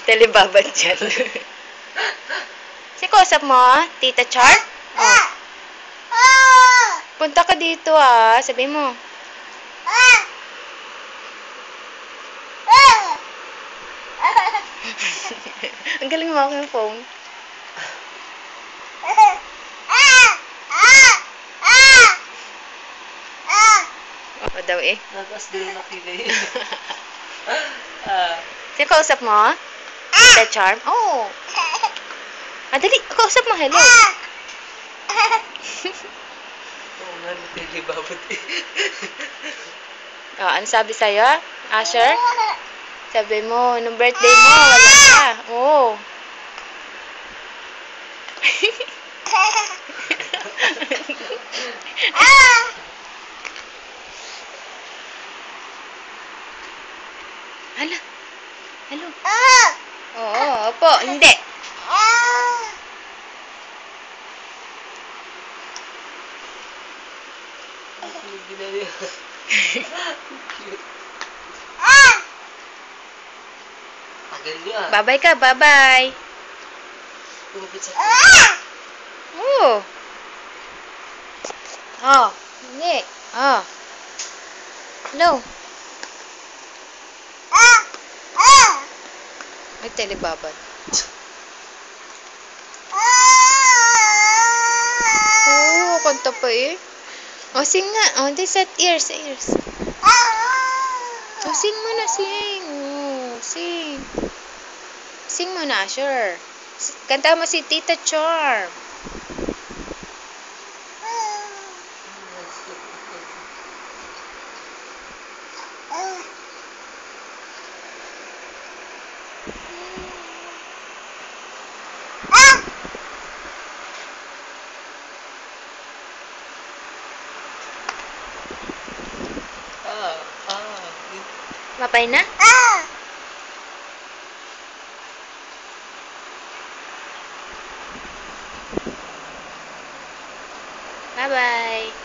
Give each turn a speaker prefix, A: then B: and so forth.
A: Talibabad dyan. Si kausap mo, Tita Char? Oh. Punta ka dito sabi mo. Ang galing mo ako yung phone. O daw eh.
B: Natas din na kilay.
A: Sino kausap mo? Tita Charm? Oh. Dali. Kausap mo. Hello.
B: Oo nga, natilibabot eh.
A: Ano sabi sa'yo? Asher? Sabi mo, nung birthday mo, wala ka. Oo. Hala. Hello. Oo, opo. Hindi.
B: Tagal niya.
A: Bye-bye ka. Bye-bye.
B: Tumapit sa
A: Oo. Oh. Hindi. Oh. Hello. Ay, telebabad. Oo, kanta pa eh. Oh, sing nga. Oh, hindi, set ears, ears. Oh, sing mo na, sing. Oh, sing. Sing mo na, sure. Kanta mo si Tita Charm. Mapay na? Bye-bye.